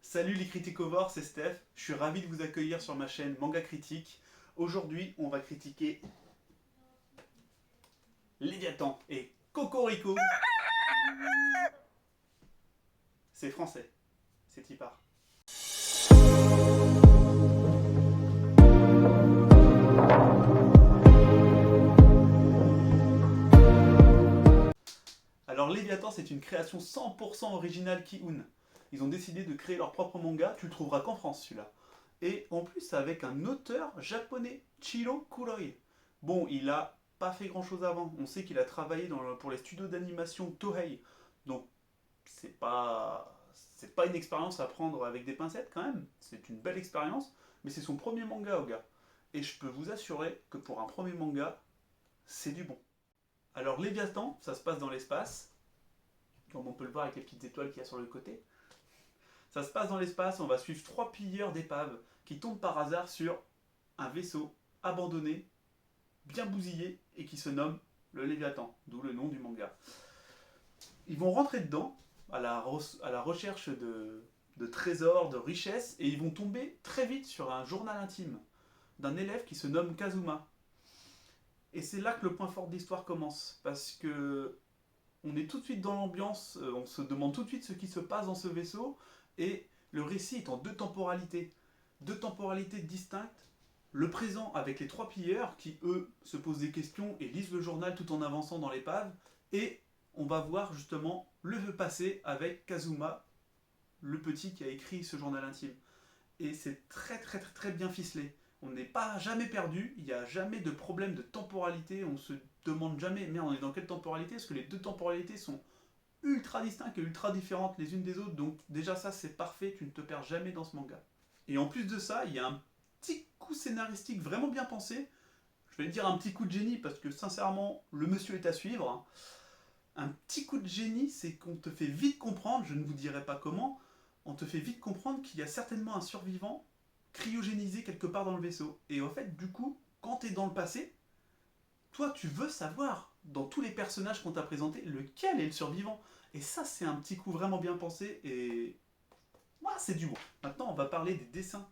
Salut les criticovores, c'est Steph. Je suis ravi de vous accueillir sur ma chaîne Manga Critique. Aujourd'hui, on va critiquer Léviathan et Cocorico. C'est français, c'est y part. Alors Léviathan, c'est une création 100% originale Ki-un. Ils ont décidé de créer leur propre manga, tu le trouveras qu'en France celui-là. Et en plus avec un auteur japonais, Chiro Kuroi. Bon, il a pas fait grand chose avant. On sait qu'il a travaillé pour les studios d'animation Toei. Donc c'est pas une expérience à prendre avec des pincettes quand même. C'est une belle expérience, mais c'est son premier manga au gars. Et je peux vous assurer que pour un premier manga, c'est du bon. Alors Léviathan, ça se passe dans l'espace, comme on peut le voir avec les petites étoiles qu'il y a sur le côté. Ça se passe dans l'espace, on va suivre trois pilleurs d'épaves qui tombent par hasard sur un vaisseau abandonné, bien bousillé, et qui se nomme le Léviathan, d'où le nom du manga. Ils vont rentrer dedans, à la recherche de trésors, de richesses, et ils vont tomber très vite sur un journal intime d'un élève qui se nomme Kazuma. Et c'est là que le point fort de l'histoire commence, parce que on est tout de suite dans l'ambiance, on se demande tout de suite ce qui se passe dans ce vaisseau, et le récit est en deux temporalités distinctes. Le présent avec les trois pilleurs qui, eux, se posent des questions et lisent le journal tout en avançant dans l'épave, et on va voir justement le passé avec Kazuma, le petit qui a écrit ce journal intime. Et c'est très très très très bien ficelé. On n'est pas jamais perdu, il n'y a jamais de problème de temporalité, on se demande jamais, merde, on est dans quelle temporalité, parce que les deux temporalités sont ultra distinctes et ultra différentes les unes des autres, donc déjà ça c'est parfait, tu ne te perds jamais dans ce manga. Et en plus de ça, il y a un petit coup scénaristique vraiment bien pensé, je vais dire un petit coup de génie, parce que sincèrement, le monsieur est à suivre. Un petit coup de génie, c'est qu'on te fait vite comprendre, je ne vous dirai pas comment, on te fait vite comprendre qu'il y a certainement un survivant cryogénisé quelque part dans le vaisseau. Et en fait, du coup, quand tu es dans le passé, toi, tu veux savoir, dans tous les personnages qu'on t'a présentés, lequel est le survivant. Et ça, c'est un petit coup vraiment bien pensé, et moi, c'est du bon. Maintenant, on va parler des dessins.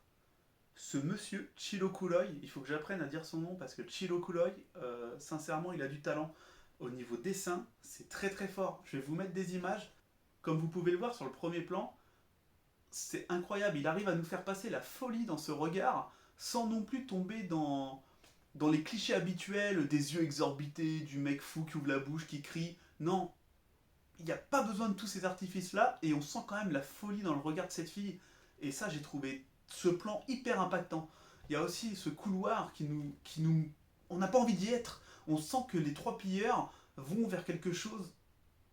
Ce monsieur, Chiro Kuroi, il faut que j'apprenne à dire son nom, parce que Chiro Kuroi, sincèrement, il a du talent. Au niveau dessin, c'est très très fort. Je vais vous mettre des images. Comme vous pouvez le voir sur le premier plan, c'est incroyable. Il arrive à nous faire passer la folie dans ce regard sans non plus tomber dans les clichés habituels des yeux exorbités, du mec fou qui ouvre la bouche, qui crie. Non, il n'y a pas besoin de tous ces artifices-là et on sent quand même la folie dans le regard de cette fille. Et ça, j'ai trouvé ce plan hyper impactant. Il y a aussi ce couloir qui nous on n'a pas envie d'y être. On sent que les trois pilleurs vont vers quelque chose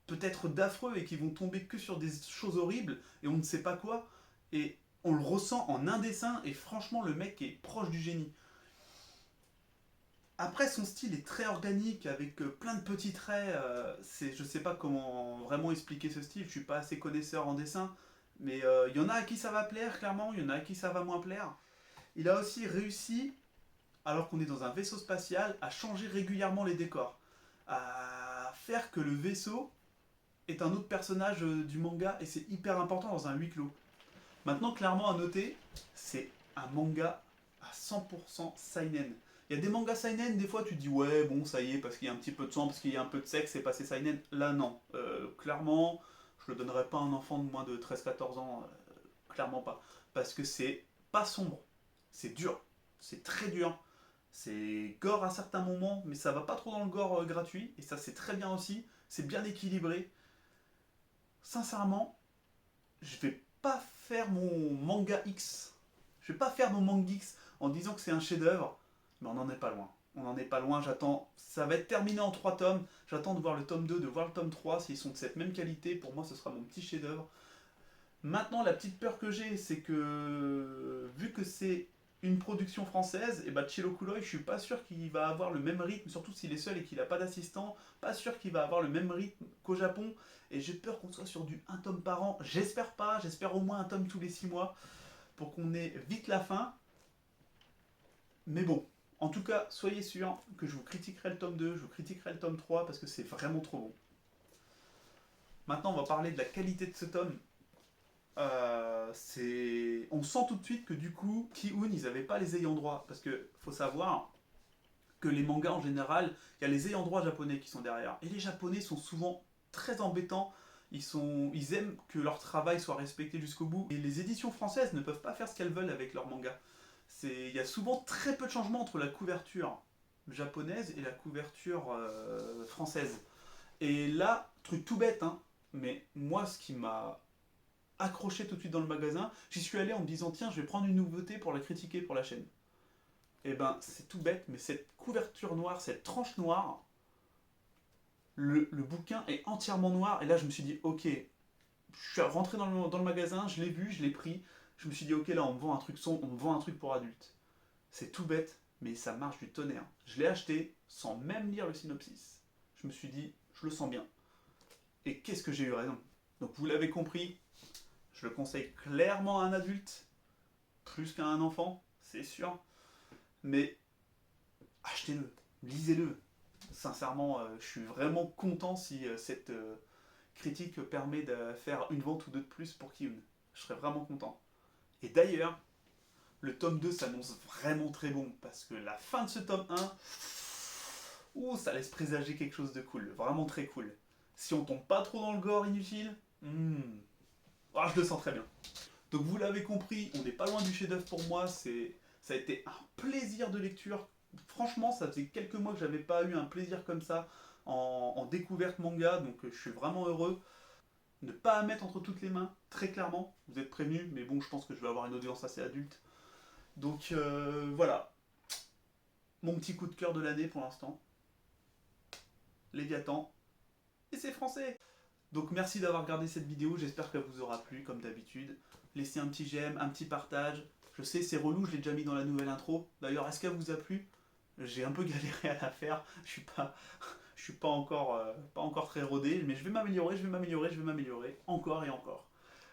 peut-être d'affreux et qui vont tomber que sur des choses horribles et on ne sait pas quoi. Et on le ressent en un dessin et franchement le mec est proche du génie. Après son style est très organique avec plein de petits traits. Je sais pas comment vraiment expliquer ce style, je suis pas assez connaisseur en dessin, mais il y en a à qui ça va plaire clairement, il y en a à qui ça va moins plaire. Il a aussi réussi, alors qu'on est dans un vaisseau spatial, à changer régulièrement les décors, à faire que le vaisseau est un autre personnage du manga et c'est hyper important dans un huis clos. Maintenant, clairement à noter, c'est un manga à 100% seinen. Il y a des mangas seinen, des fois tu dis ouais, bon, ça y est, parce qu'il y a un petit peu de sang, parce qu'il y a un peu de sexe, c'est passé seinen. Là, non. Clairement, je le donnerais pas à un enfant de moins de 13-14 ans. Clairement pas. Parce que c'est pas sombre. C'est dur. C'est très dur. C'est gore à certains moments, mais ça va pas trop dans le gore gratuit. Et ça, c'est très bien aussi. C'est bien équilibré. Sincèrement, je vais pas faire mon manga X. Je vais pas faire mon manga X en disant que c'est un chef-d'œuvre, mais on n'en est pas loin. On n'en est pas loin, j'attends. Ça va être terminé en 3 tomes. J'attends de voir le tome 2, de voir le tome 3. S'ils sont de cette même qualité, pour moi, ce sera mon petit chef-d'œuvre. Maintenant, la petite peur que j'ai, c'est que vu que c'est une production française, et bah Chilo Kuloi, je suis pas sûr qu'il va avoir le même rythme, surtout s'il est seul et qu'il n'a pas d'assistant, pas sûr qu'il va avoir le même rythme qu'au Japon, et j'ai peur qu'on soit sur du un tome par an. J'espère pas, j'espère au moins un tome tous les 6 mois, pour qu'on ait vite la fin. Mais bon, en tout cas, soyez sûr que je vous critiquerai le tome 2, je vous critiquerai le tome 3, parce que c'est vraiment trop bon. Maintenant, on va parler de la qualité de ce tome. On sent tout de suite que du coup, Ki-hoon, ils n'avaient pas les ayants droit. Parce que faut savoir que les mangas en général, il y a les ayants droit japonais qui sont derrière. Et les japonais sont souvent très embêtants. Ils aiment que leur travail soit respecté jusqu'au bout. Et les éditions françaises ne peuvent pas faire ce qu'elles veulent avec leurs mangas. Il y a souvent très peu de changements entre la couverture japonaise et la couverture française. Et là, truc tout bête, hein, mais moi, ce qui m'a accroché tout de suite dans le magasin, j'y suis allé en me disant tiens, je vais prendre une nouveauté pour la critiquer pour la chaîne. Et ben, c'est tout bête, mais cette couverture noire, cette tranche noire, le bouquin est entièrement noir. Et là, je me suis dit ok, je suis rentré dans le magasin, je l'ai vu, je l'ai pris. Je me suis dit ok, là, on me vend un truc sombre, on me vend un truc pour adultes. C'est tout bête, mais ça marche du tonnerre. Je l'ai acheté sans même lire le synopsis. Je me suis dit, je le sens bien. Et qu'est-ce que j'ai eu raison. Donc vous l'avez compris, je le conseille clairement à un adulte, plus qu'à un enfant, c'est sûr. Mais achetez-le, lisez-le. Sincèrement, je suis vraiment content si cette critique permet de faire une vente ou deux de plus pour Kiyun. Je serais vraiment content. Et d'ailleurs, le tome 2 s'annonce vraiment très bon, parce que la fin de ce tome 1, ça laisse présager quelque chose de cool, vraiment très cool. Si on tombe pas trop dans le gore inutile, je le sens très bien. Donc vous l'avez compris, on n'est pas loin du chef-d'œuvre pour moi, ça a été un plaisir de lecture. Franchement, ça faisait quelques mois que j'avais pas eu un plaisir comme ça en découverte manga, donc je suis vraiment heureux. Ne pas à mettre entre toutes les mains, très clairement, vous êtes prévenus, mais bon, je pense que je vais avoir une audience assez adulte. Donc voilà, mon petit coup de cœur de l'année pour l'instant. Léviathan, et c'est français. Donc merci d'avoir regardé cette vidéo, j'espère qu'elle vous aura plu comme d'habitude. Laissez un petit j'aime, un petit partage. Je sais c'est relou, je l'ai déjà mis dans la nouvelle intro. D'ailleurs, est-ce qu'elle vous a plu? J'ai un peu galéré à la faire, je suis pas encore, pas encore très rodé, mais je vais m'améliorer, encore et encore.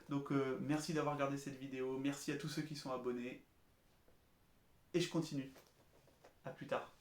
Donc merci d'avoir regardé cette vidéo, merci à tous ceux qui sont abonnés, et je continue. A plus tard.